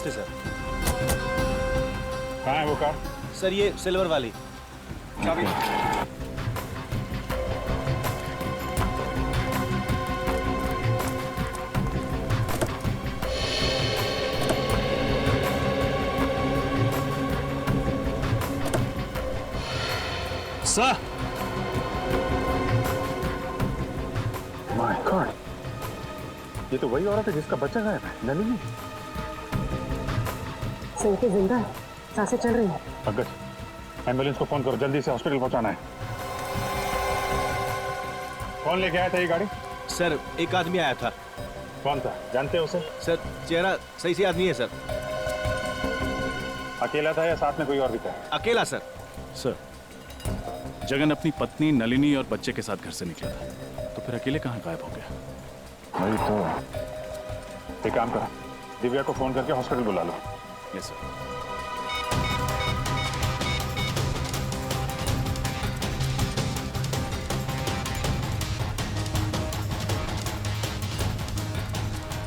नमस्ते सर। कहाँ है वो कार? सर ये सिल्वर वाली। चाबी। सर माय गॉड, ये तो वही औरत है जिसका बच्चा गायब है, नलिनी। सलके जिंदा है, सांसें चल रही हैं। पंकज, एम्बुलेंस को फोन करो, जल्दी से हॉस्पिटल पहुंचाना है। कौन लेके आया था ये गाड़ी? सर एक आदमी आया था। कौन था, जानते हो उसे? सर चेहरा सही से याद नहीं है सर। अकेला था या साथ में कोई और भी था? अकेला सर। सर, जगन अपनी पत्नी नलिनी और बच्चे के साथ घर से निकला था, तो फिर अकेले कहाँ गायब हो गया? वही तो। एक काम करो, दिव्या को फोन करके हॉस्पिटल बुला लो। Yes sir.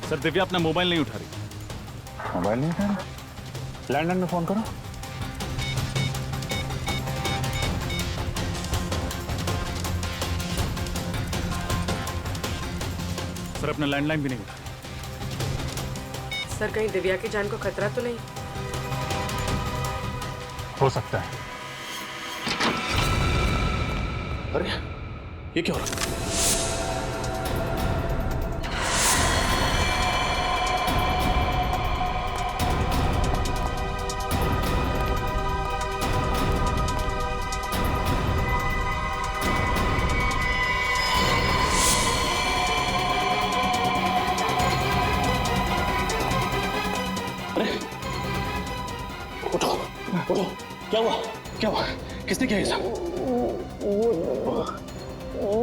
सर दिव्या अपना मोबाइल नहीं उठा रही। मोबाइल नहीं था? लैंडलाइन में फोन करो। सर अपना लैंडलाइन भी नहीं उठा रही। सर कहीं दिव्या की जान को खतरा तो नहीं? हो सकता है। अरे ये क्या हो रहा है? उठो उठो, क्या हुआ? क्या हुआ? किसने किया ये सब?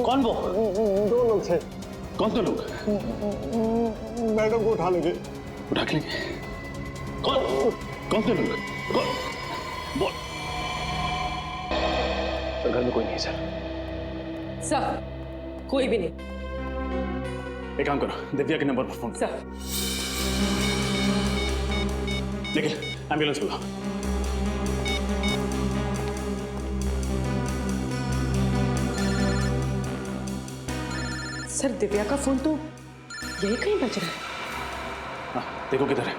कौन वो? दो लोग थे। कौन दो लोग? मैडम को उठा लेंगे। उठा के लेंगे? कौन? कौन से लोग? कौन? बोल। सर घर में कोई नहीं है सर। सर कोई भी नहीं। एक काम करो, दिव्या के नंबर पर फोन करो। सर निखिल एम्बुलेंस बुलाओ। सर दिव्या का फोन तो यही कहीं बज रहा है। हाँ, देखो किधर है।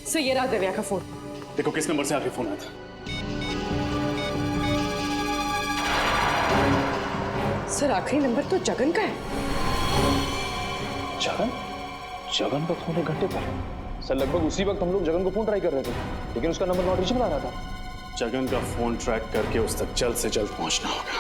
सर ये रहा दिव्या का फोन। देखो किस नंबर से आखिरी फोन आया था। सर आखिरी नंबर तो जगन का है। जगन? जगन का फोन 1 घंटे पर। सर लगभग उसी वक्त हम लोग जगन को फोन ट्राई कर रहे थे, लेकिन उसका नंबर नॉट रीचेबल आ रहा था। जगन का फोन ट्रैक करके उस तक जल्द से जल्द पहुंचना होगा।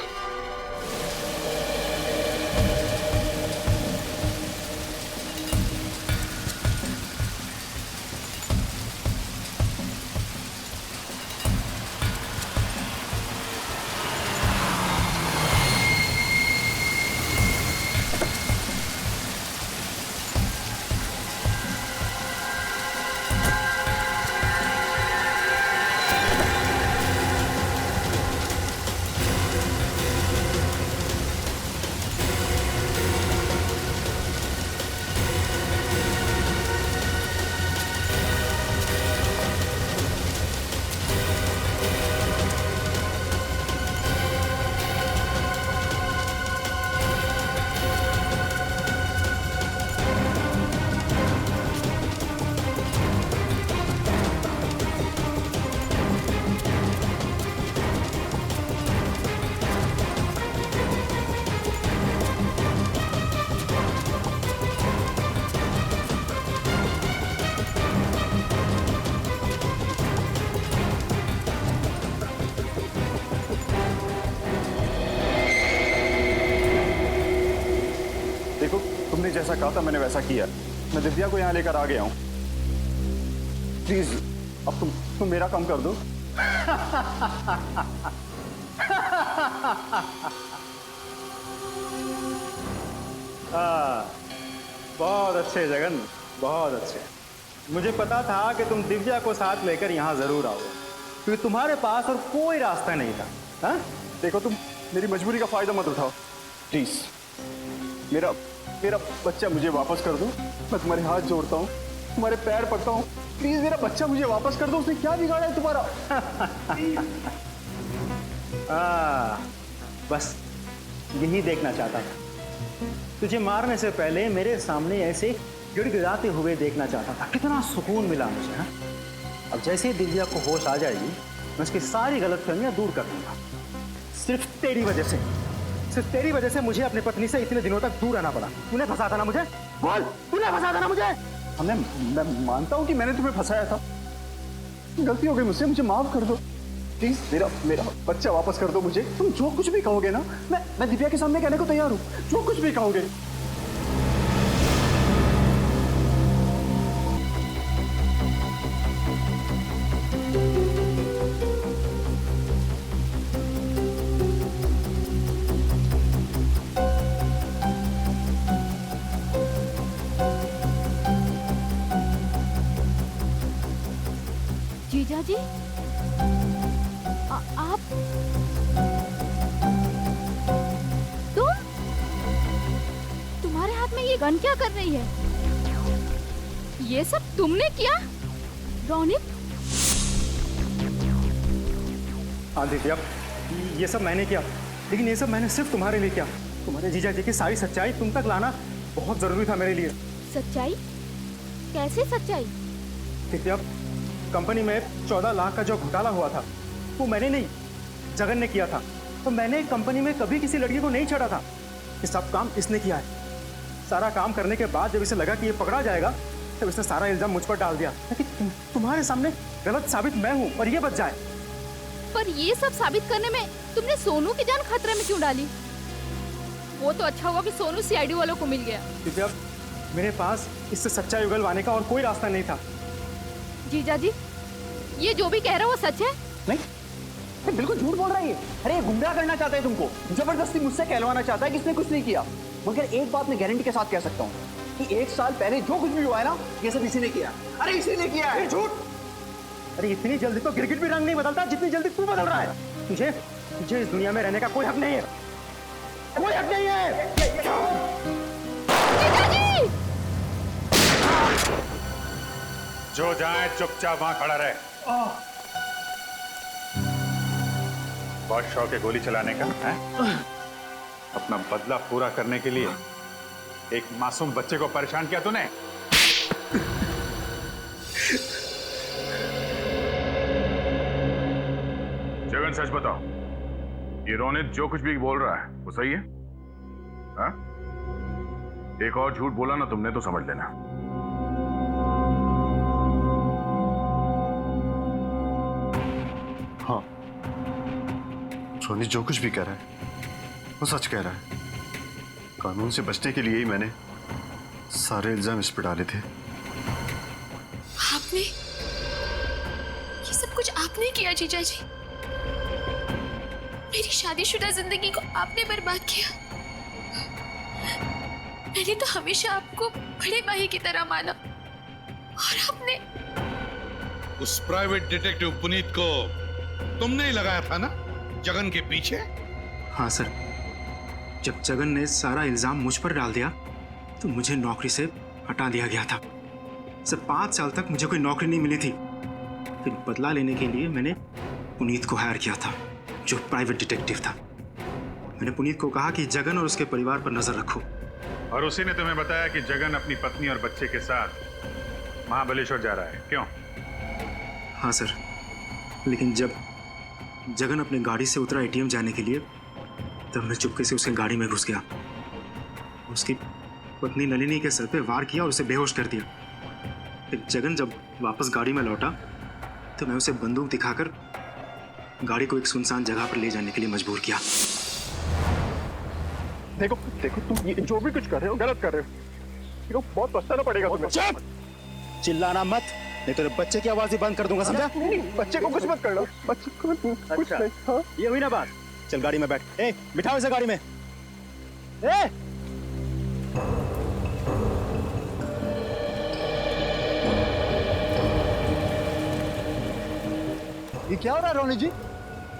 तुमने जैसा कहा था मैंने वैसा किया। मैं दिव्या को यहाँ लेकर आ गया हूँ। प्लीज अब तुम मेरा काम कर दो। बहुत अच्छे जगन, बहुत अच्छे। मुझे पता था कि तुम दिव्या को साथ लेकर यहाँ जरूर आओगे, क्योंकि तुम्हारे पास और कोई रास्ता नहीं था। हाँ? देखो, तुम मेरी मजबूरी का फायदा मत उठाओ प्लीज। मेरा मेरा बच्चा मुझे वापस कर दो। मैं तुम्हारे हाथ जोड़ता हूँ, तुम्हारे पैर पड़ता हूँ, प्लीज मेरा बच्चा मुझे वापस कर दो। उसने क्या बिगाड़ा है तुम्हारा? बस यही देखना चाहता था। तुझे मारने से पहले मेरे सामने ऐसे गिड़गिड़ाते हुए देखना चाहता था। कितना सुकून मिला मुझे। हाँ? अब जैसे ही दिव्या को होश आ जाएगी, मैं उसकी सारी गलतफहमियां दूर कर दूंगा। सिर्फ तेरी वजह से मुझे अपनी पत्नी से इतने दिनों तक दूर रहना पड़ा। तूने फंसा था ना मुझे? बोल, तूने फंसा था ना मुझे? मैं मानता हूं कि मैंने तुम्हें फंसाया था। गलती हो गई मुझसे, मुझे माफ कर दो प्लीज। मेरा बच्चा वापस कर दो मुझे। तुम जो कुछ भी कहोगे ना, मैं दिव्या के सामने कहने को तैयार हूं। जो कुछ भी कहोगे। जीजा जी, आप तुम्हारे हाथ में ये गन क्या कर रही है? ये सब तुमने किया? रोनित? हाँ दिव्या, ये सब मैंने किया, लेकिन ये सब मैंने सिर्फ तुम्हारे लिए किया। तुम्हारे जीजा जी की सारी सच्चाई तुम तक लाना बहुत जरूरी था मेरे लिए। सच्चाई? कैसे सच्चाई? दिव्या, कंपनी में 14 लाख का जो घोटाला हुआ था, वो मैंने नहीं, जगन ने किया था। तो मैंने कंपनी में कभी किसी लड़की को नहीं छेड़ा था। ये सब काम इसने किया है। सारा काम करने के बाद जब इसे लगा कि ये पकड़ा जाएगा, तब इसने सारा इल्जाम मुझ पर डाल दिया ताकि तुम्हारे सामने गलत साबित मैं हूँ और ये बच जाए। पर ये सब साबित करने में तुमने सोनू की जान खतरे में क्यों डाली? वो तो अच्छा हुआ कि सोनू सीआईडी वालों को मिल गया। दिव्या, मेरे पास इससे सच्चाई उगलवाने का और कोई रास्ता नहीं था। जीजा जी, ये जो भी कह रहा है वो सच है? नहीं, बिल्कुल झूठ बोल रहा है ये। अरे ये गुमराह करना चाहता है तुमको, जबरदस्ती मुझसे कहलवाना चाहता है कि इसने कुछ नहीं किया। मगर एक बात मैं गारंटी के साथ कह सकता हूँ कि 1 साल पहले जो कुछ भी हुआ है ना, ये सब इसी ने किया। अरे इसी ने किया है। झूठ! अरे इतनी जल्दी तो गिरगिट भी रंग नहीं बदलता जितनी जल्दी तू बदल रहा है। तुझे इस दुनिया में रहने का कोई हक नहीं है। कोई हक नहीं है। जीजा जी! जो जाए चुपचाप वहां खड़ा रहे। बहुत शौक है गोली चलाने का है? अपना बदला पूरा करने के लिए एक मासूम बच्चे को परेशान किया तूने। जगन, सच बताओ, ये रोनित जो कुछ भी बोल रहा है वो सही है? हा? एक और झूठ बोला ना तुमने तो समझ लेना। हाँ, रोनित जो कुछ भी कह रहा है वो सच कह रहा है। कानून से बचने के लिए ही मैंने सारे इल्जाम इस पर डाले थे। आपने ये सब कुछ आपने किया जीजा जी। मेरी शादीशुदा जिंदगी को आपने बर्बाद किया। मैंने तो हमेशा आपको बड़े भाई की तरह माना और आपने उस प्राइवेट डिटेक्टिव पुनीत को तुमने ही लगाया था ना जगन के पीछे? हाँ सर, जब जगन ने सारा इल्जाम मुझ पर डाल दिया तो मुझे नौकरी से हटा दिया गया था। सर 5 साल तक मुझे कोई नौकरी नहीं मिली थी। फिर बदला लेने के लिए मैंने पुनीत को हायर किया था, जो प्राइवेट डिटेक्टिव था। मैंने पुनीत को कहा कि जगन और उसके परिवार पर नजर रखो। और उसी ने तुम्हें बताया कि जगन अपनी पत्नी और बच्चे के साथ महाबलेश्वर जा रहा है, क्यों? हाँ सर, लेकिन जब जगन अपने गाड़ी से उतरा एटीएम जाने के लिए, तब मैं चुपके से उसके गाड़ी में घुस गया। उसकी पत्नी नलिनी के सर पे वार किया और उसे बेहोश कर दिया। फिर जगन जब वापस गाड़ी में लौटा तो मैं उसे बंदूक दिखाकर गाड़ी को एक सुनसान जगह पर ले जाने के लिए मजबूर किया। देखो तुम ये जो भी कुछ कर रहे हो गलत कर रहे हो। देखो बहुत पछताना पड़ेगा तुम्हें। चिल्लाना मत, नहीं तो बच्चे की आवाज ही बंद कर दूंगा, समझा? बच्चे को कुछ मत करना, बच्चे को कुछ नहीं। हाँ? ये हुई ना बात। चल गाड़ी में बैठ। ए, बिठाओ इसे गाड़ी में। ए! ये क्या हो रहा है रोनी जी?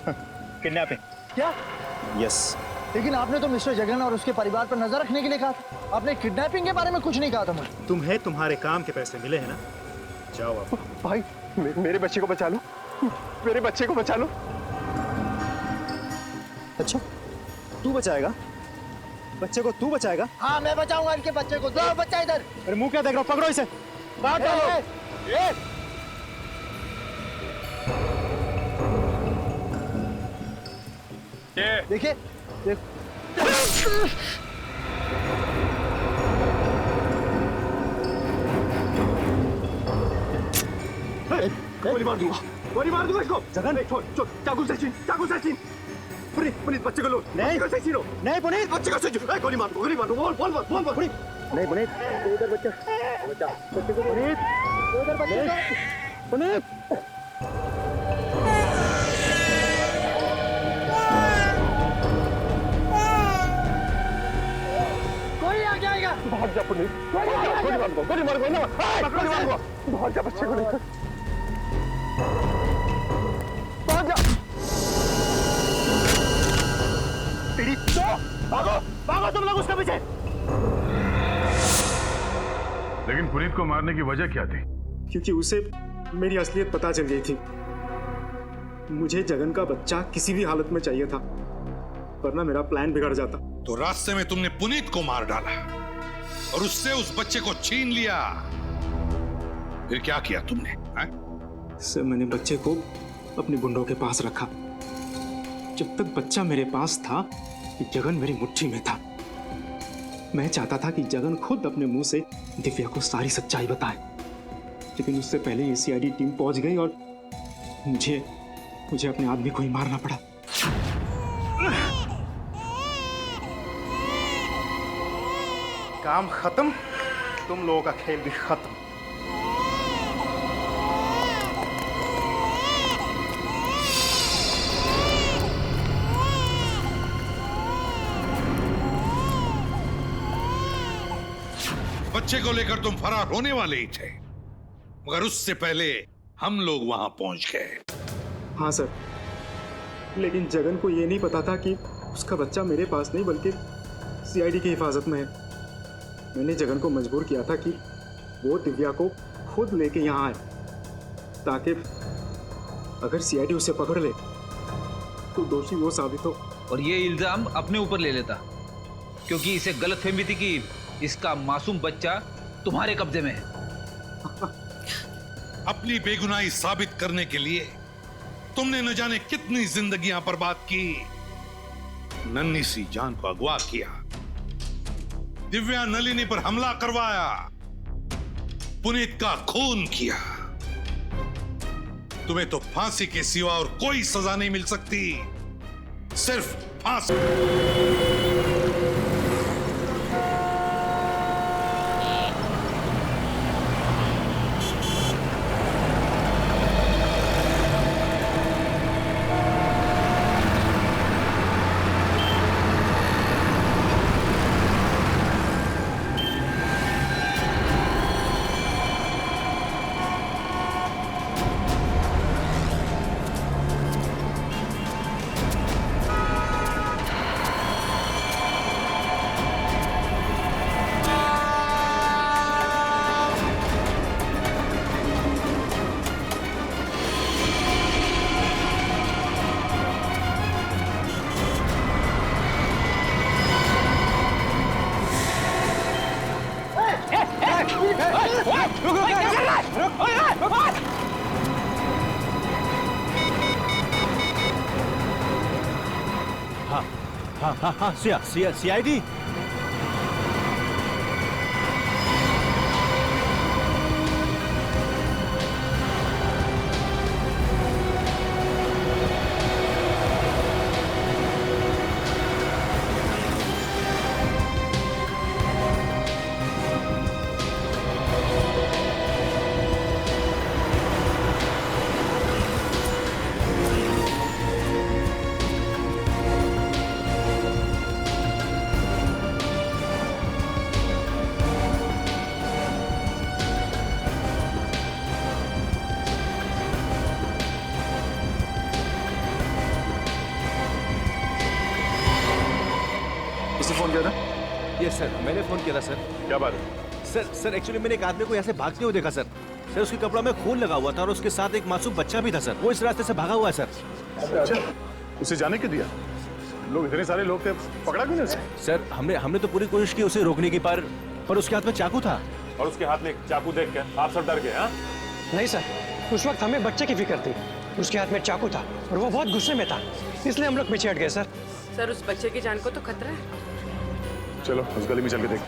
किडनैपिंग। क्या? यस। लेकिन आपने तो मिस्टर जगन और उसके परिवार पर नजर रखने के लिए कहा था। आपने किडनैपिंग के बारे में कुछ नहीं कहा था मुझे। तुम्हें तुम्हारे काम के पैसे मिले हैं ना? जाओ आप। भाई मेरे बच्चे को बचा लो, मेरे बच्चे को बचा लो। अच्छा, तू बचाएगा? बच्चे को तू बचाएगा? हाँ मैं बचाऊंगा इनके बच्चे को। दो बच्चा इधर। अरे मुंह क्या देख रहा हो? पकड़ो इसे। बाहर डालो। देखिए गोली मार दूंगा इसको। जगन छोड़ छोड़, चाकू से छीन, चाकू से छीन। पुनीत बच्चे को लो। नहीं कैसे छीनो? नहीं पुनीत, बच्चे को छीनो। गोली मार दो, बोल बोल बोल बोल पुनीत। नहीं पुनीत, इधर बच्चा बच्चे को पुनीत, इधर बच्चे पुनीत। कोई आ जाएगा। भाग जा पुनीत, गोली मार दो ना, गोली मार दो। भाग जा बच्चे को लेकर, भाग जा। भागो भागो तुम लोग उसके पीछे। लेकिन पुनीत को मारने की वजह क्या थी? क्योंकि उसे मेरी असलियत पता चल गई थी। मुझे जगन का बच्चा किसी भी हालत में चाहिए था, वरना मेरा प्लान बिगड़ जाता। तो रास्ते में तुमने पुनीत को मार डाला और उससे उस बच्चे को छीन लिया। फिर क्या किया तुमने? सर, मैंने बच्चे को अपने गुंडों के पास रखा। जब तक बच्चा मेरे पास था, जगन मेरी मुट्ठी में था। मैं चाहता था कि जगन खुद अपने मुंह से दिव्या को सारी सच्चाई बताए, लेकिन उससे पहले ये सीआईडी टीम पहुंच गई और मुझे अपने आदमी को ही मारना पड़ा। काम खत्म, तुम लोगों का खेल भी खत्म। बच्चे को लेकर तुम फरार होने वाले ही थे, मगर उससे पहले हम लोग वहां पहुंच गए। हाँ सर, लेकिन जगन को ये नहीं पता था कि उसका बच्चा मेरे पास नहीं बल्कि सीआईडी की हिफाजत में है। मैंने जगन को मजबूर किया था कि वो दिव्या को खुद लेके यहाँ आए, ताकि अगर सीआईडी उसे पकड़ ले तो दोषी वो साबित हो। और ये इल्जाम अपने ऊपर ले लेता, क्योंकि इसे गलतफहमी थी कि इसका मासूम बच्चा तुम्हारे कब्जे में है। अपनी बेगुनाही साबित करने के लिए तुमने न जाने कितनी जिंदगियां बर्बाद की, नन्ही सी जान को अगवा किया, दिव्या नलिनी पर हमला करवाया, पुनीत का खून किया। तुम्हें तो फांसी के सिवा और कोई सजा नहीं मिल सकती, सिर्फ फांसी। हाँ सीआईडी। किया था? ये सर मैंने फोन किया था सर। क्या बात है? सर एक्चुअली मैंने एक आदमी को यहाँ से भागते हुए देखा सर। सर उसके कपड़ा में खून लगा हुआ था और उसके साथ एक मासूम बच्चा भी था सर। वो इस रास्ते से भागा हुआ है सर। अच्छा, उसे जाने क्यों दिया? लोग इतने सारे लोग थे, पकड़ा क्यों नहीं उसे? सर हमने तो पूरी कोशिश की उसे रोकने की, पर उसके हाथ में चाकू था। और उसके हाथ में चाकू देख के आप सब डर गए? हाँ नहीं सर, उस वक्त हमें बच्चे की फिक्र थी। उसके हाथ में चाकू था और वो बहुत गुस्से में था, इसलिए हम लोग पीछे हट गए सर। सर उस बच्चे की जान को तो खतरा है। चलो उस गली में चल के देख।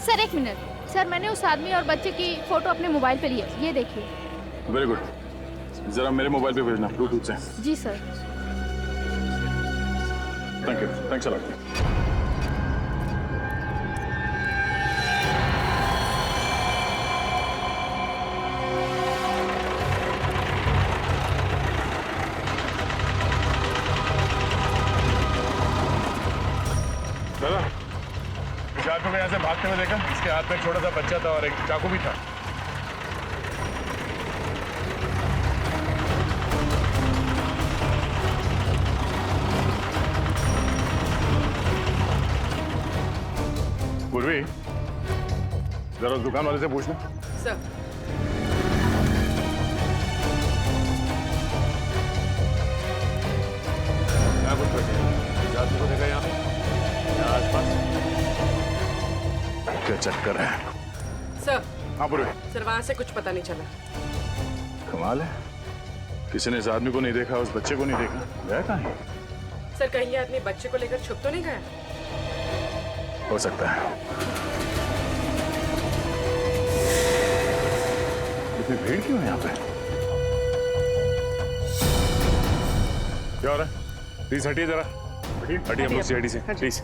सर एक मिनट, सर मैंने उस आदमी और बच्चे की फोटो अपने मोबाइल पे ली है, ये देखिए। वेरी गुड, जरा मेरे मोबाइल पे भेजना ब्लूटूथ से। जी sir. Thank you, thanks a lot. दादा, इस आदमी को यहाँ से भागते हुए देखा? इसके हाथ में छोटा सा बच्चा था और एक चाकू भी था। पूर्वी, जरा उस दुकान वाले से पूछना। सर क्या कुछ बैठे आदमी को देखा यहाँ आसपास? क्या चक्कर है? सर। हाँ पूर्वी। सर वहाँ से कुछ पता नहीं चला। कमाल है, किसी ने इस आदमी को नहीं देखा, उस बच्चे को नहीं देखा। गया कहाँ है? सर कहीं ये आदमी बच्चे को लेकर छुप तो नहीं गया? हो सकता है। इतनी भीड़ क्यों है यहाँ पे? क्या हो रहा है? प्लीज हटिए जरा, हटिए हम लोग सीआईडी से प्लीज।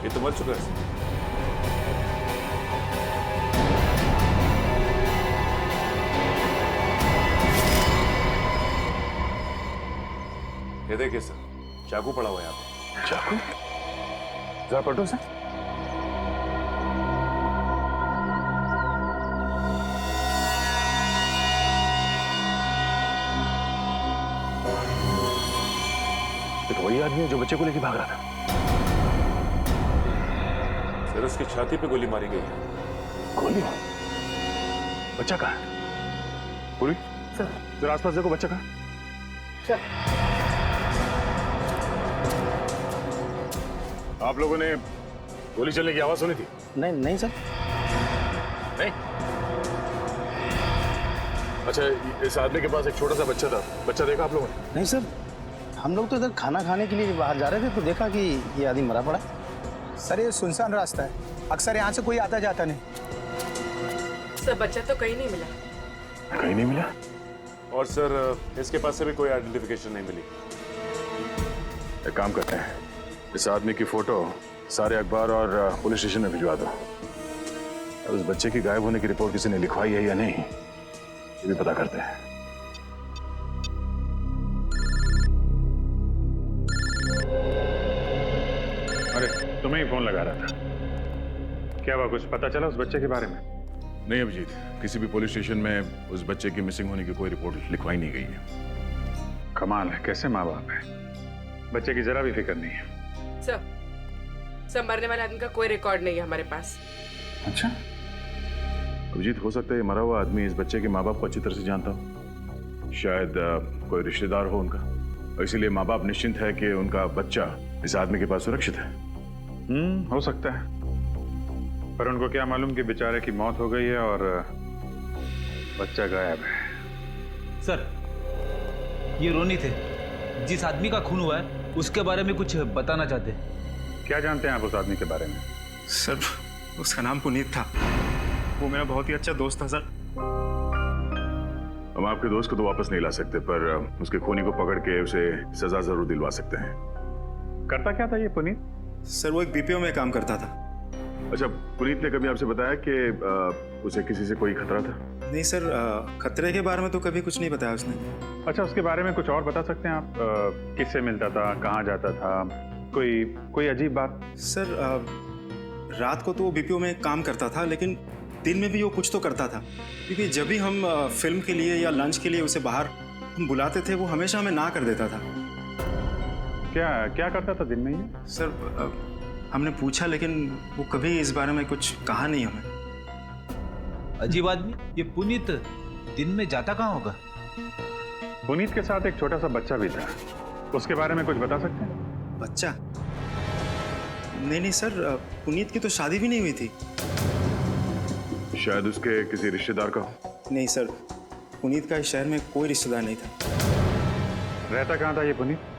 ये तो मर चुका है। ये देखिए सर, चाकू पड़ा हुआ है यहाँ पे। चाकू? जरा पलटो सर। ये तो वही आदमी है जो बच्चे को लेके भाग रहा था। सर उसकी छाती पे गोली मारी गई है। गोली? बच्चा कहाँ है? पूरी सर, जरा आसपास देखो, बच्चा कहाँ? सर आप लोगों ने गोली चलने की आवाज सुनी थी? नहीं सर। नहीं? अच्छा, इस आदमी के पास एक छोटा सा बच्चा था, बच्चा देखा आप लोगों ने? नहीं सर, हम लोग तो इधर खाना खाने के लिए बाहर जा रहे थे तो देखा कि ये आदमी मरा पड़ा। सर ये सुनसान रास्ता है, अक्सर यहाँ से कोई आता जाता नहीं। सर बच्चा तो कहीं नहीं मिला। कहीं नहीं मिला? और सर इसके पास से भी कोई आइडेंटिफिकेशन नहीं मिली। एक काम करते हैं, इस आदमी की फोटो सारे अखबार और पुलिस स्टेशन में भिजवा दो। और उस बच्चे की गायब होने की रिपोर्ट किसी ने लिखवाई है या नहीं, ये भी पता करते हैं। अरे तुम्हें ही फोन लगा रहा था, क्या हुआ? कुछ पता चला उस बच्चे के बारे में? नहीं अभिजीत, किसी भी पुलिस स्टेशन में उस बच्चे की मिसिंग होने की कोई रिपोर्ट लिखवाई नहीं गई है। कमाल है, कैसे माँ बाप है, बच्चे की जरा भी फिक्र नहीं है। सर मरने वाले आदमी का कोई रिकॉर्ड नहीं है हमारे पास। अच्छा अभिजीत, हो सकता है ये मरा हुआ आदमी इस बच्चे के माँ बाप को अच्छी तरह से जानता हो, शायद कोई रिश्तेदार हो उनका, और इसीलिए माँ बाप निश्चिंत है कि उनका बच्चा इस आदमी के पास सुरक्षित है। हो सकता है, पर उनको क्या मालूम कि बेचारे की मौत हो गई है और बच्चा गायब है। सर ये रोनी थे, जिस आदमी का खून हुआ है उसके बारे में कुछ बताना चाहते हैं। क्या जानते हैं आप उस आदमी के बारे में? सर उसका नाम पुनीत था, वो मेरा बहुत ही अच्छा दोस्त था सर। हम आपके दोस्त को तो वापस नहीं ला सकते, पर उसके खूनी को पकड़ के उसे सजा जरूर दिलवा सकते हैं। करता क्या था ये पुनीत? सर वो एक बीपीओ में काम करता था। अच्छा, पुनीत ने कभी आपसे बताया कि उसे किसी से कोई खतरा था? नहीं सर, खतरे के बारे में तो कभी कुछ नहीं बताया उसने। अच्छा, उसके बारे में कुछ और बता सकते हैं आप? किससे मिलता था, कहाँ जाता था, कोई अजीब बात? सर रात को तो वो बीपीओ में काम करता था, लेकिन दिन में भी वो कुछ तो करता था, क्योंकि जब भी हम फिल्म के लिए या लंच के लिए उसे बाहर हम बुलाते थे वो हमेशा हमें ना कर देता था। क्या क्या करता था दिन में ये? सर हमने पूछा लेकिन वो कभी इस बारे में कुछ कहा नहीं हमें। अजीब आदमी, ये पुनीत दिन में जाता कहाँ होगा? पुनीत के साथ एक छोटा सा बच्चा भी था, उसके बारे में कुछ बता सकते हैं? बच्चा? नहीं सर, पुनीत की तो शादी भी नहीं हुई थी। शायद उसके किसी रिश्तेदार का हो। नहीं सर, पुनीत का इस शहर में कोई रिश्तेदार नहीं था। रहता कहाँ था ये पुनीत?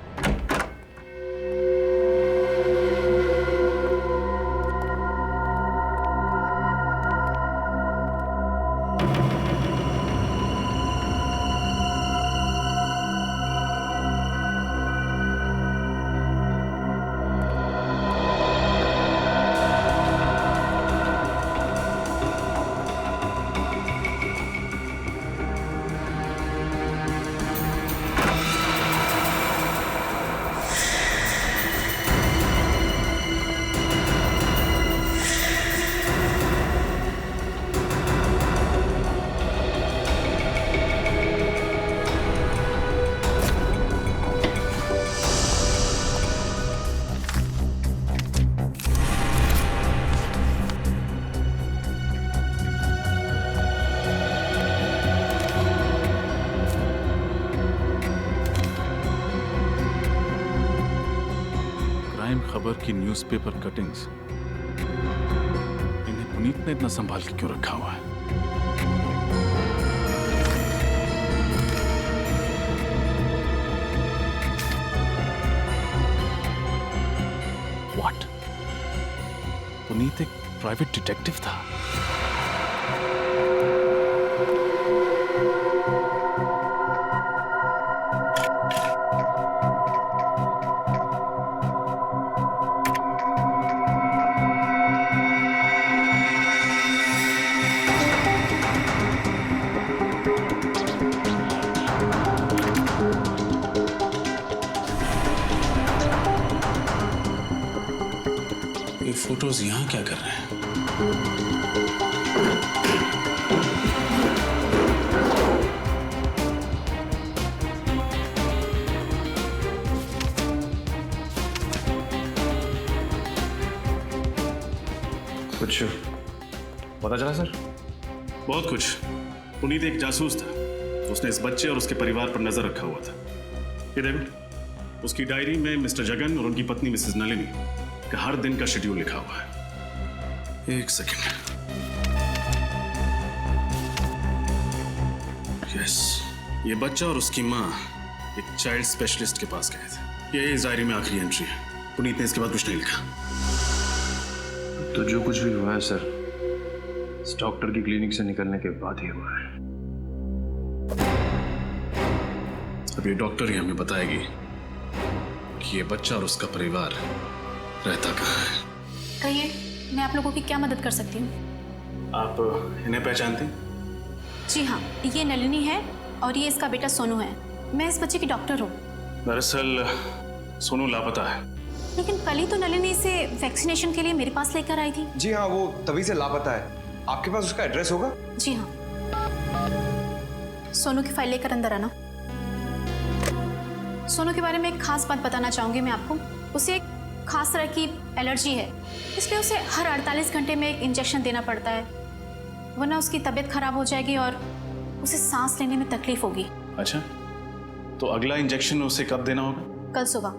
खबर की न्यूज़पेपर कटिंग्स, इन्हें पुनीत ने इतना संभाल के क्यों रखा हुआ है? What? पुनीत एक प्राइवेट डिटेक्टिव था। फोटोज यहाँ क्या कर रहे हैं? कुछ पता चला सर? बहुत कुछ। पुनीत एक जासूस था, उसने इस बच्चे और उसके परिवार पर नजर रखा हुआ था। ये देखो, उसकी डायरी में मिस्टर जगन और उनकी पत्नी मिसेस नलिनी का हर दिन का शेड्यूल लिखा हुआ है। एक सेकंड। यस, ये बच्चा और उसकी माँ एक चाइल्ड स्पेशलिस्ट के पास गए थे। ये इस डायरी में आखिरी एंट्री है। पुनीत ने इसके बाद कुछ नहीं लिखा। तो जो कुछ भी हुआ है सर, इस डॉक्टर की क्लिनिक से निकलने के बाद ही हुआ है। अब ये डॉक्टर ही हमें बताएगी कि ये बच्चा और उसका परिवार रहता कहाँ है। कहिए, मैं आप लोगों की क्या मदद कर सकती हूँ? आप इन्हें पहचानती? जी हाँ, ये नलिनी है और ये इसका बेटा सोनू है। मैं इस बच्चे की डॉक्टर हूँ। दरअसल सोनू लापता है। लेकिन कल ही तो नलिनी इसे वैक्सीनेशन के लिए मेरे पास लेकर आई थी। जी हाँ, वो तभी से लापता है। आपके पास उसका एड्रेस होगा? जी हाँ। सोनू की फाइल लेकर अंदर आना। सोनू के बारे में एक खास बात बताना चाहूंगी मैं आपको। उसे एक खास तरह की एलर्जी है, इसलिए उसे हर 48 घंटे में एक इंजेक्शन देना पड़ता है, वरना उसकी तबीयत खराब हो जाएगी और उसे सांस लेने में तकलीफ होगी। अच्छा, तो अगला इंजेक्शन उसे कब देना होगा? कल सुबह।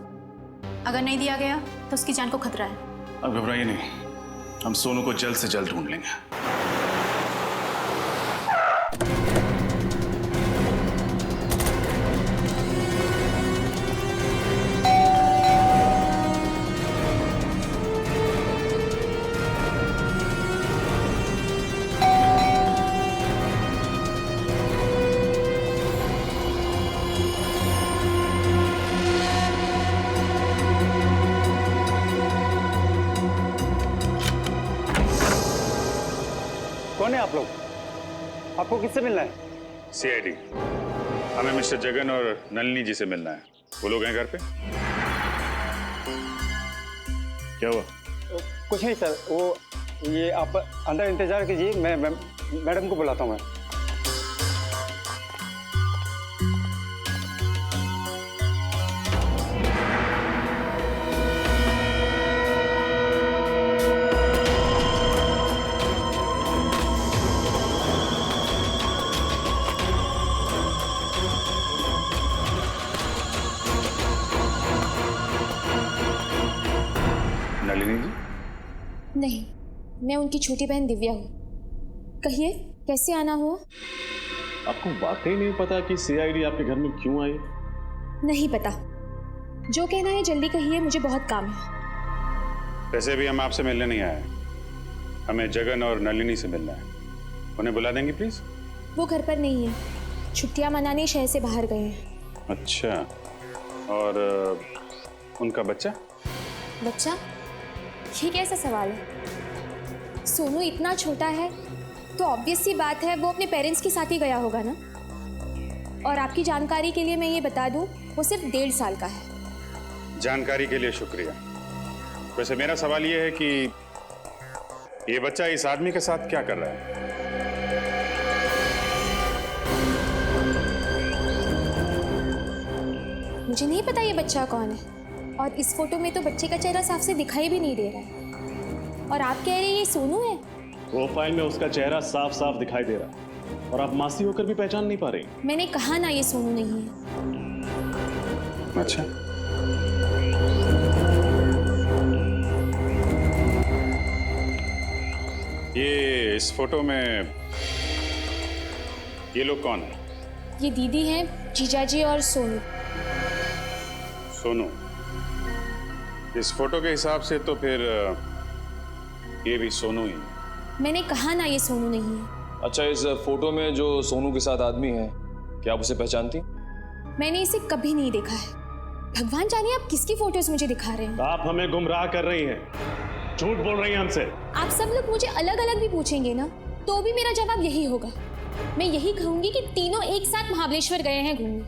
अगर नहीं दिया गया तो उसकी जान को खतरा है। अब घबराइए नहीं, हम सोनू को जल्द से जल्द ढूंढ लेंगे। कौन है आप लोग? आपको किससे मिलना है? सीआईडी। हमें मिस्टर जगन और नलिनी जी से मिलना है। वो लोग हैं घर पे? क्या हुआ? कुछ नहीं सर, वो ये आप अंदर इंतजार कीजिए, मैं मैडम को बुलाता हूँ मैं। नलिनी जी? नहीं, मैं उनकी छोटी बहन दिव्या हूँ। कहिए कैसे आना हुआ? आपको वाकई नहीं पता कि सीआईडी आपके घर में क्यों आई? नहीं पता, जो कहना है जल्दी कहिए, मुझे बहुत काम है। वैसे भी हम आपसे मिलने नहीं आए, हमें जगन और नलिनी से मिलना है। उन्हें बुला देंगे प्लीज? वो घर पर नहीं है, छुट्टियां मनाने शहर से बाहर गए हैं। अच्छा, और उनका बच्चा? बच्चा? ये कैसा सवाल है? सोनू इतना छोटा है तो ऑब्वियस सी बात है वो अपने पेरेंट्स के साथ ही गया होगा ना। और आपकी जानकारी के लिए मैं ये बता दूं, वो सिर्फ 1.5 साल का है। जानकारी के लिए शुक्रिया। वैसे मेरा सवाल ये है कि ये बच्चा इस आदमी के साथ क्या कर रहा है? मुझे नहीं पता ये बच्चा कौन है, और इस फोटो में तो बच्चे का चेहरा साफ से दिखाई भी नहीं दे रहा है। और आप कह रहे हैं ये सोनू है? प्रोफाइल में उसका चेहरा साफ साफ दिखाई दे रहा है और आप मासी होकर भी पहचान नहीं पा रही। मैंने कहा ना ये सोनू नहीं है। अच्छा, ये इस फोटो में ये लोग कौन है? ये दीदी हैं, जीजाजी और सोनू। सोनू? इस फोटो के हिसाब से तो फिर ये भी सोनू ही है। मैंने कहा ना ये सोनू नहीं है। अच्छा, इस फोटो में जो सोनू के साथ आदमी है, क्या आप उसे पहचानती? मैंने इसे कभी नहीं देखा है। भगवान जाने आप किसकी फोटोज मुझे दिखा रहे हैं। आप हमें गुमराह कर रही हैं, झूठ बोल रही हैं हमसे। आप सब लोग मुझे अलग अलग भी पूछेंगे ना तो भी मेरा जवाब यही होगा। मैं यही कहूंगी कि तीनों एक साथ महाबलेश्वर गए हैं घूमने।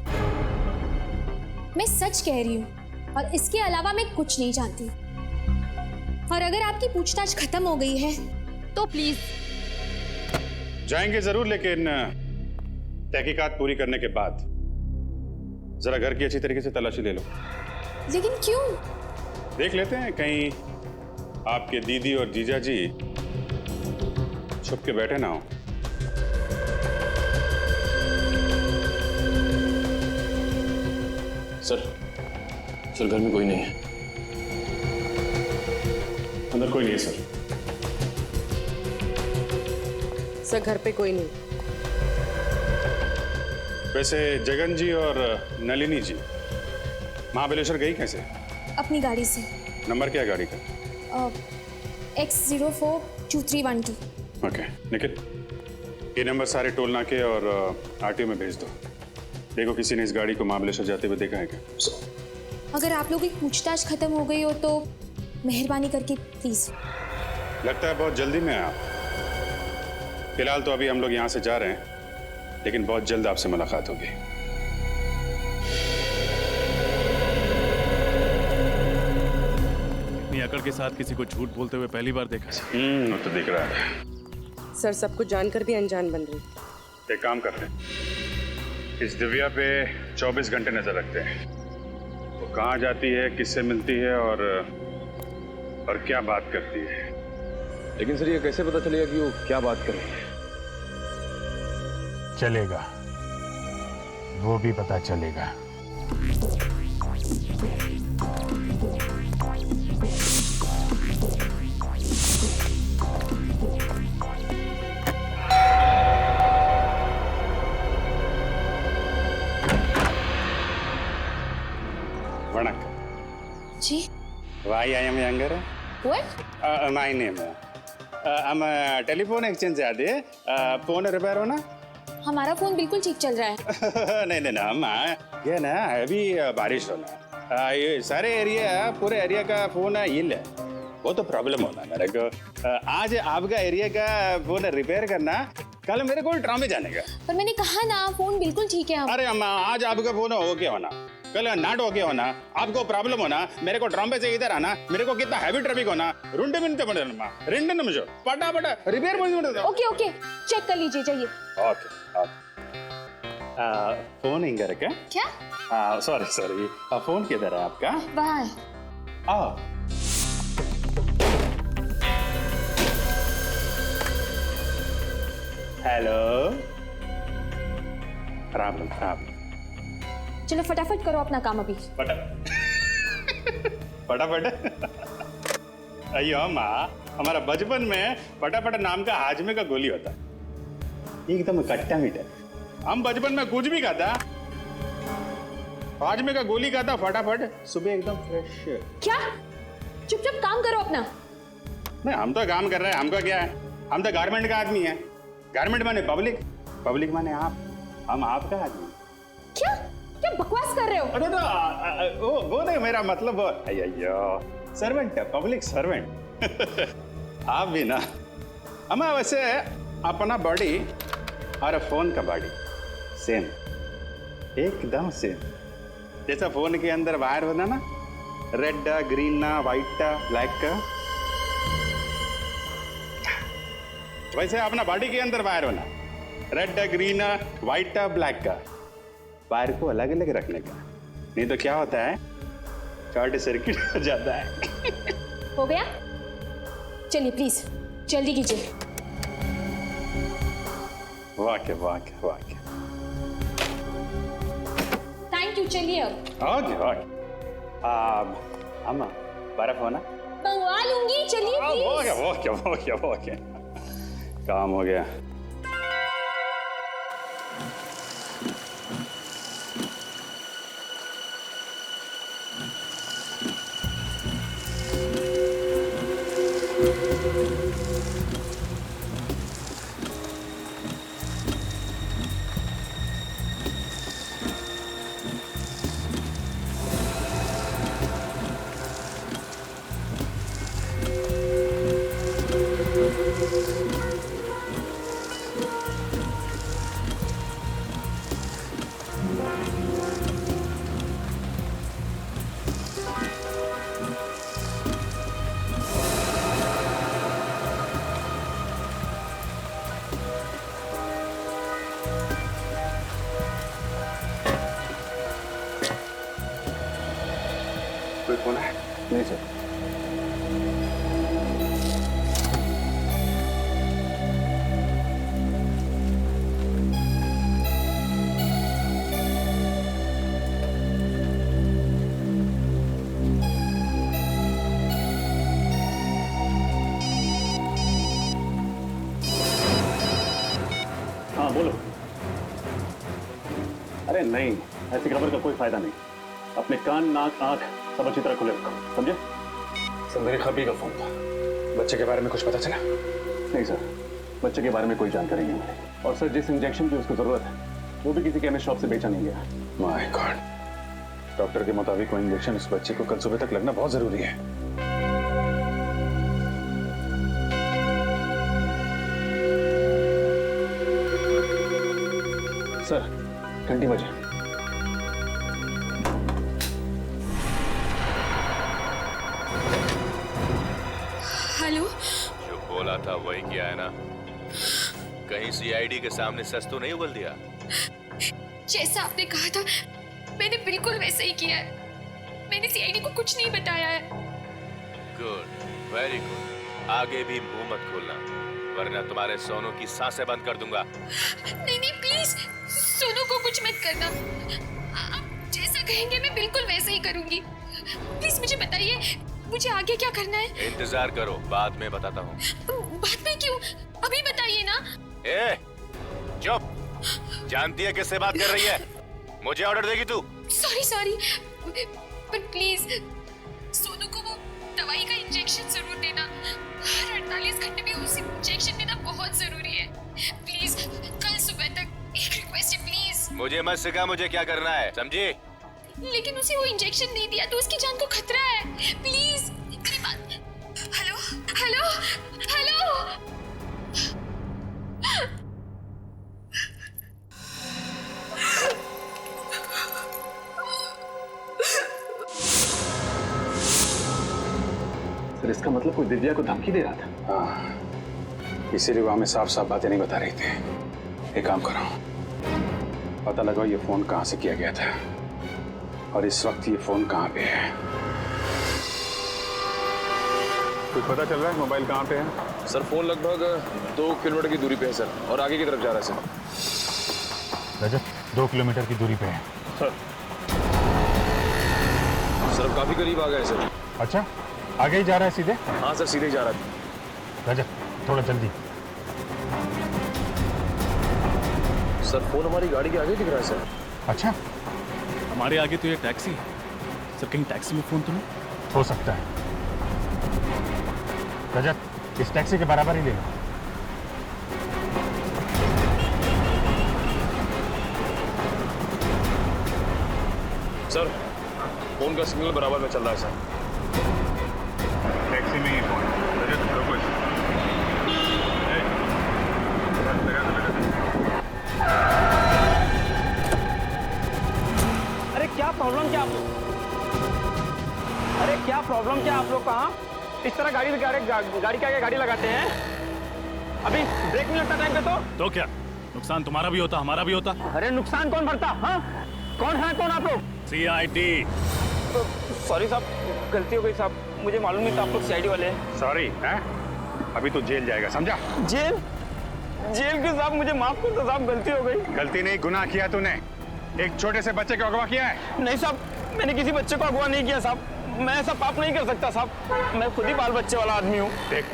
मैं सच कह रही हूँ और इसके अलावा मैं कुछ नहीं जानती। और अगर आपकी पूछताछ खत्म हो गई है तो प्लीज। जाएंगे जरूर, लेकिन तहकीकात पूरी करने के बाद जरा घर की अच्छी तरीके से तलाशी ले लो। लेकिन क्यों? देख लेते हैं कहीं आपके दीदी और जीजा जी छुप के बैठे ना हो। सर घर में कोई नहीं है। अंदर कोई नहीं है सर। सर घर पे कोई नहीं। वैसे जगन जी और नलिनी जी महाबलेश्वर गई कैसे? अपनी गाड़ी से। नंबर क्या है गाड़ी का? X042312। ओके निखिल, ये नंबर सारे टोल नाके और आरटीओ में भेज दो। देखो किसी ने इस गाड़ी को महाबलेश्वर जाते हुए देखा है क्या? अगर आप लोगों की पूछताछ खत्म हो गई हो तो मेहरबानी करके प्लीज। लगता है बहुत जल्दी में आप। फिलहाल तो अभी हम लोग यहाँ से जा रहे हैं, लेकिन बहुत जल्द आपसे मुलाकात होगी। इतनी अकड़ के साथ किसी को झूठ बोलते हुए पहली बार देखा। वो तो दिख रहा है। सर सब कुछ जानकर भी अनजान बन रही। एक काम करते हैं, इस दिव्या पे 24 घंटे नजर रखते हैं। वो कहाँ जाती है, किससे मिलती है और क्या बात करती है। लेकिन सर ये कैसे पता चलेगा कि वो क्या बात कर रही है? चलेगा, वो भी पता चलेगा। वणक्कम जी। Why I am younger? What? My name. हम टेलीफोन एक्सचेंज से आते हैं। फोन रिपेयर हो ना? हमारा फोन बिल्कुल ठीक चल रहा है। नहीं नहीं ना, हम ये ना अभी बारिश होना, ये सारे एरिया, पूरे एरिया का फोन हिल है, वो तो प्रॉब्लम होना मेरे को। आज आपका एरिया का फोन रिपेयर करना कल मेरे को ड्रामे जाने का। पर मैंने कहा ना फोन बिल्कुल ठीक है। अरे अम्मा आज आपका फोन ओके होना, कल नाट ओके होना, आपको प्रॉब्लम होना, मेरे को ड्रामे से इधर आना, मेरे को कितना हैवी ट्रैफिक होना, रुंडे मिनट पड़े अम्मा, रेंडे निमिषो पटा रिपेयर पड़े। ओके ओके चेक कर लीजिए जाइए। ओके फोन इंग रखा क्या? सॉरी फोन किधर है आपका? बाहर। हेलो प्रॉब्लम चलो फटाफट करो अपना काम अभी। फटाफट अयो माँ, हमारा बचपन में फटाफट नाम का हाजमे का गोली होता, एकदम खट्टा मीठा। हम बचपन में कुछ भी खाता, हाजमे का गोली खाता, फटाफट सुबह एकदम फ्रेश। क्या? चुपचाप काम करो अपना। नहीं हम तो काम कर रहे हैं, हमको क्या है, हम तो गारमेंट का आदमी है। गारमेंट माने पब्लिक, पब्लिक माने आप, हम आपका आदमी। क्या क्या बकवास कर रहे हो? अरे तो वो नहीं, मेरा मतलब अयो सर्वेंट है, पब्लिक सर्वेंट। आप भी ना हमें वैसे अपना बॉडी और फोन का बॉडी सेम, एकदम सेम। जैसा फोन के अंदर वायर होता ना, रेड ग्रीन व्हाइट ब्लैक का, वैसे अपना बॉडी के अंदर वायर होना, रेड ग्रीन व्हाइट ब्लैक का। वायर को अलग अलग रखने का, नहीं तो क्या होता है, शॉर्ट सर्किट हो जाता है। हो गया? चलिए प्लीज जल्दी कीजिए। वाह थैंक यू। चलिए अब। ओके अम्मा बर्फ होना मंगवा लूंगी, चलिए प्लीज। ओके काम हो गया। कोई फोन है? नहीं सर। हाँ बोलो। अरे नहीं, ऐसी खबर का कोई फायदा नहीं। अपने कान नाक आंख सब अच्छी तरह खुले रखो, समझे? सर मेरे खबी का फोन था, बच्चे के बारे में कुछ पता चला? नहीं सर, बच्चे के बारे में कोई जानकारी नहीं मिली। और सर जिस इंजेक्शन की उसको जरूरत है वो भी किसी केमिस्ट शॉप से बेचा नहीं गया। माय गॉड, डॉक्टर के मुताबिक वो इंजेक्शन उस बच्चे को कल सुबह तक लगना बहुत जरूरी है। सर घंटी बजे। हेलो। जो बोला था वही किया है ना? कहीं सीआईडी के सामने सच तो नहीं उगल दिया? जैसा आपने कहा था मैंने बिल्कुल वैसा ही किया है। मैंने सीआईडी को कुछ नहीं बताया है। Good, very good. आगे भी मुंह मत खोलना वरना तुम्हारे सोनू की सांसें बंद कर दूंगा। नहीं नहीं प्लीज, सोनू को कुछ मत करना। आप जैसा कहेंगे मैं बिल्कुल वैसा ही करूंगी। प्लीज मुझे बताइए मुझे आगे क्या करना है? इंतजार करो, बाद में बताता हूँ। बाद में क्यों? अभी बताइए ना। ए, चुप। जानती है किससे बात कर रही है? मुझे ऑर्डर देगी तू? सॉरी पर प्लीज सोनू को वो दवाई का इंजेक्शन जरूर देना। हर 48 घंटे में उसे इंजेक्शन देना बहुत जरूरी है। प्लीज कल सुबह तक एक रिक्वेस्ट है प्लीज। मुझे मत सिखा मुझे क्या करना है, समझी? लेकिन उसे वो इंजेक्शन नहीं दिया तो उसकी जान को खतरा है। प्लीज मेरी बात। Hello hello hello. इसका मतलब कोई दिव्या को धमकी दे रहा था। हाँ, इसीलिए वो हमें साफ साफ बातें नहीं बता रही थी। एक काम करो, पता लगाओ ये फोन कहाँ से किया गया था और इस वक्त ये फोन कहाँ पे है। कुछ पता चल रहा है मोबाइल कहाँ पे है? सर फोन लगभग 2 किलोमीटर की दूरी पे है सर, और आगे की तरफ जा रहा है सर। रजत 2 किलोमीटर की दूरी पे है। सर अब काफी करीब आ गए सर। अच्छा, आगे ही जा रहा है सीधे? हाँ सर, सीधे ही जा रहा है। रजत थोड़ा जल्दी। सर फोन हमारी गाड़ी के आगे दिख रहा है सर। अच्छा, हमारे आगे तो ये टैक्सी है सर, कहीं टैक्सी में फोन तो नहीं? हो सकता है। रजत, इस टैक्सी के बराबर ही ले लो। सर फोन का सिग्नल बराबर में चल रहा है सर। टैक्सी में ही फोन। रजत रुको इसे। अरे क्या प्रॉब्लम क्या आप लोग? अरे क्या प्रॉब्लम क्या आप लोग का? इस तरह गाड़ी के आगे गाड़ी लगाते हैं? अभी ब्रेक नहीं लगता टाइम पे तो क्या नुकसान तुम्हारा भी होता, हमारा भी होता? अरे नुकसान कौन भरता? हाँ, कौन है कौन आप लोग? CID। सॉरी साहब, गलती हो गई साहब, मुझे मालूम नहीं था आप लोग CID वाले हैं। सॉरी है, अभी तो जेल जाएगा, समझा? जेल? जेल के साहब मुझे माफ कर दो साहब, गलती हो गई। गलती नहीं, गुनाह किया तूने। एक छोटे से बच्चे को अगवा किया है। नहीं साहब, मैंने किसी बच्चे को अगवा नहीं किया साहब, मैं ऐसा पाप नहीं कर सकता साहब, मैं खुद ही बाल बच्चे वाला आदमी हूँ। देख,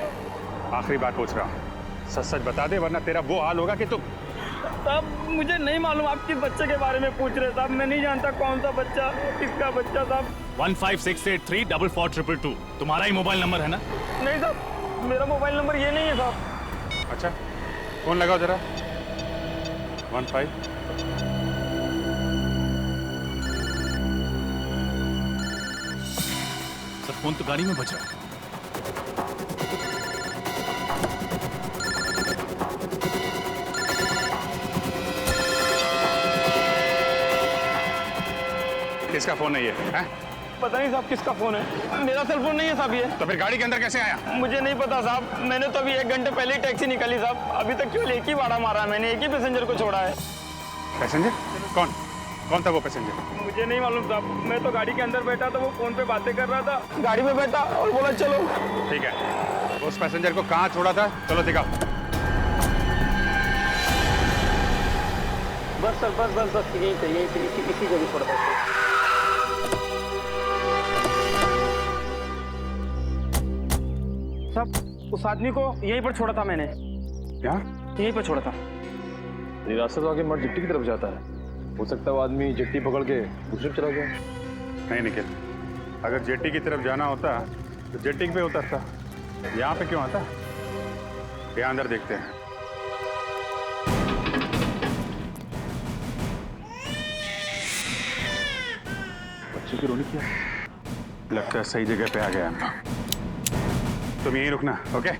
आखिरी बात पूछ रहा हूँ, सच सच बता दे वरना तेरा वो हाल होगा कि तू। साहब मुझे नहीं मालूम आप किस बच्चे के बारे में पूछ रहे साहब, मैं नहीं जानता कौन सा बच्चा, किसका बच्चा साहब। 156834422 तुम्हारा ही मोबाइल नंबर है ना? नहीं साहब, मेरा मोबाइल नंबर ये नहीं है साहब। अच्छा, फोन लगाओ जरा। 15। सर फोन तो गाड़ी में बज रहा है। किसका फोन है ये? हैं? पता नहीं साहब किसका फोन है, मेरा सेल फोन नहीं है साहब ये। तो फिर गाड़ी के अंदर कैसे आया? मुझे नहीं पता साहब, मैंने तो अभी 1 घंटे पहले ही टैक्सी निकाली साहब, अभी तक केवल एक ही बाड़ा मारा है मैंने, एक ही पैसेंजर को छोड़ा है। पैसेंजर? कौन था वो पैसेंजर? मुझे नहीं मालूम साहब, मैं तो गाड़ी के अंदर बैठा था, वो फोन पे बातें कर रहा था, गाड़ी में बैठा और बोला चलो। ठीक है, उस पैसेंजर को कहाँ छोड़ा था? चलो दिखाओ। बस सर, बस यही चाहिए, इसी जगह छोड़ा था। साहब उस आदमी को यहीं पर छोड़ा था मैंने। क्या? यहीं पर छोड़ा था। ये रास्ता तो आगे मठ जेट्टी की तरफ जाता है, हो सकता है वो आदमी जेट्टी पकड़ के दूसरी तरफ चला गया। नहीं निखिल, अगर जेट्टी की तरफ जाना होता तो जेट्टी पे उतरता, यहाँ पे क्यों आता? यहाँ अंदर देखते हैं। बच्चे की रोने क्या? लगता है सही जगह पे आ गया हम लोग। तुम यहीं रुकना, ओके?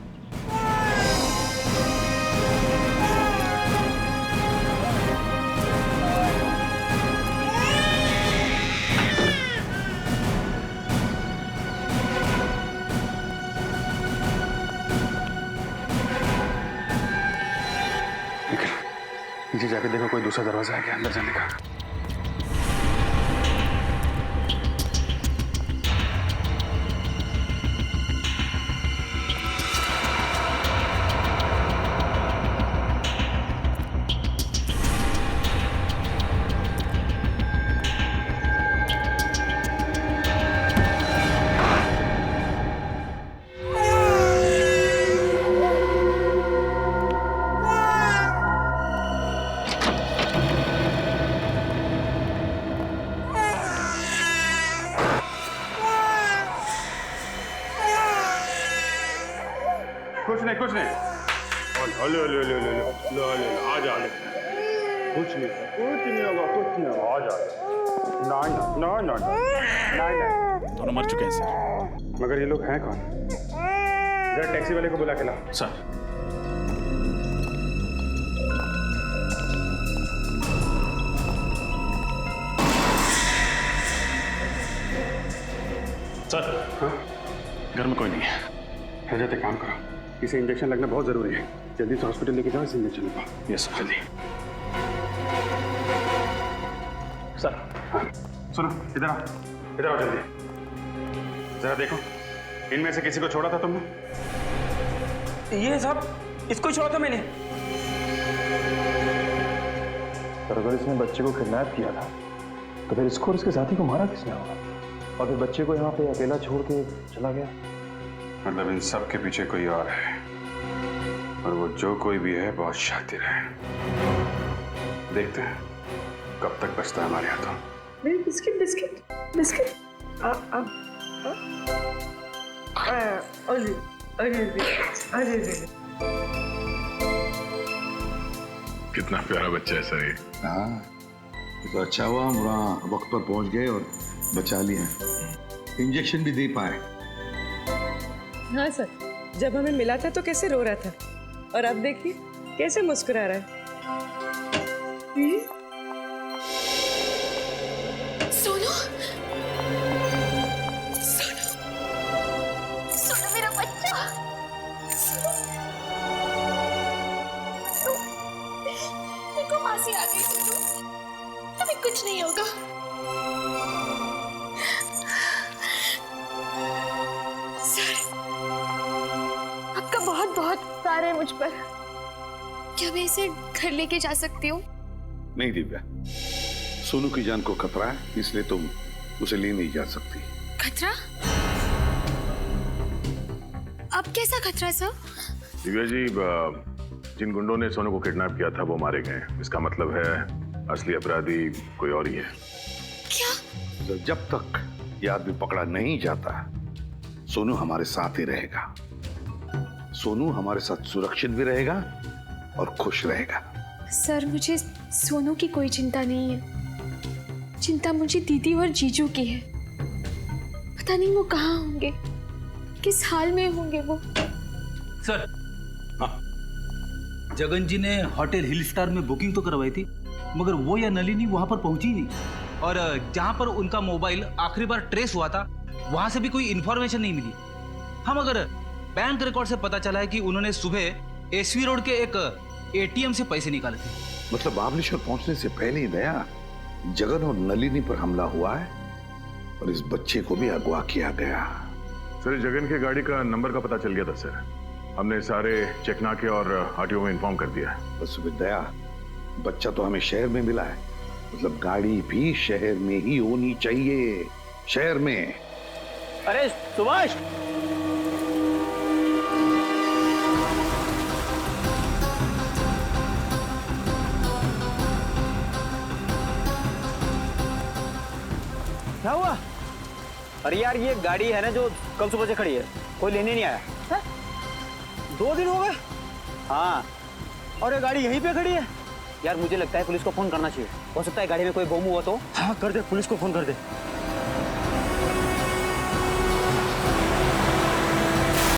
नीचे जाके देखो कोई दूसरा दरवाजा है क्या अंदर जाने का। कुछ नहीं आ जा, कुछ नहीं होगा, आ जा। ना दोनों मर चुके हैं सर। मगर ये लोग हैं कौन? जरा टैक्सी वाले को बुला के ला। सर सर, घर में कोई नहीं है। रजत एक काम करो, इसे इंजेक्शन लगना बहुत जरूरी है। जल्दी से हॉस्पिटल लेके जाओ, इसे इंजेक्शन लगवाओ। यस जल्दी। सर हाँ सुनो, इधर आओ जल्दी। जरा देखो, इनमें से किसी को छोड़ा था तुमने? ये साहब, इसको छोड़ा था मैंने। पर अगर इसने बच्चे को किडनैप किया था तो फिर इसको और इसके साथी को मारा किसने होगा? और फिर बच्चे को यहाँ पे अकेला छोड़ के चला गया। मतलब इन सब के पीछे कोई और है, और वो जो कोई भी है बहुत शातिर है। देखते हैं कब तक बचता है हमारे हाथों। मेरी बिस्किट बिस्किट बिस्किट कितना प्यारा बच्चा है सर ये। हाँ, तो अच्छा हुआ हम वहाँ वक्त पर पहुंच गए और बचा लिया, इंजेक्शन भी दे पाए। हाँ सर, जब हमें मिला था तो कैसे रो रहा था, और अब देखिए कैसे मुस्कुरा रहा है। सोनू, सोनू, सोनू मेरा बच्चा। देखो मासी आ गई। सोनू, हमें कुछ नहीं होगा। सर, आपका बहुत बहुत प्यार है मुझ पर। क्या मैं इसे घर लेके जा सकती हूँ? नहीं दिव्या, सोनू की जान को खतरा है, इसलिए तुम उसे ले नहीं जा सकती। खतरा? अब कैसा खतरा सर? दिव्या जी, जिन गुंडों ने सोनू को किडनैप किया था वो मारे गए। इसका मतलब है असली अपराधी कोई और ही है। क्या? जब तक ये आदमी पकड़ा नहीं जाता, सोनू हमारे साथ ही रहेगा। सोनू हमारे साथ सुरक्षित भी रहेगा और खुश रहेगा। सर, मुझे सोनू की कोई चिंता नहीं है। चिंता मुझे दीदी और जीजू की है। पता नहीं वो कहाँ होंगे, किस हाल में होंगे वो। सर, जगन जी ने होटल हिल स्टार में बुकिंग तो करवाई थी, मगर वो या नलिनी वहां पर पहुंची नहीं। और जहां पर उनका मोबाइल आखिरी बार ट्रेस हुआ था, वहां से भी कोई इंफॉर्मेशन नहीं मिली। हम अगर बैंक रिकॉर्ड से पता चला है कि उन्होंने सुबह एसवी रोड के एक एटीएम से पैसे निकाले थे। मतलब महाबलेश्वर पहुंचने से पहले ही दया जगन और नलिनी पर हमला हुआ है और इस बच्चे को भी अगवा किया गया। सर, जगन की गाड़ी का नंबर का पता चल गया था सर। हमने सारे चेकनाके और आरटीओ में इन्फॉर्म कर दिया है। बस दया, बच्चा तो हमें शहर में मिला है, मतलब गाड़ी भी शहर में ही होनी चाहिए। शहर में। अरे सुभाष, क्या हुआ? अरे यार, ये गाड़ी है ना जो कल सुबह से खड़ी है, कोई लेने नहीं आया है? 2 दिन हो गए। हाँ, और ये गाड़ी यहीं पे खड़ी है। यार मुझे लगता है पुलिस को फोन करना चाहिए। हो सकता है गाड़ी में कोई बम हुआ तो। हाँ कर दे, पुलिस को फोन कर दे।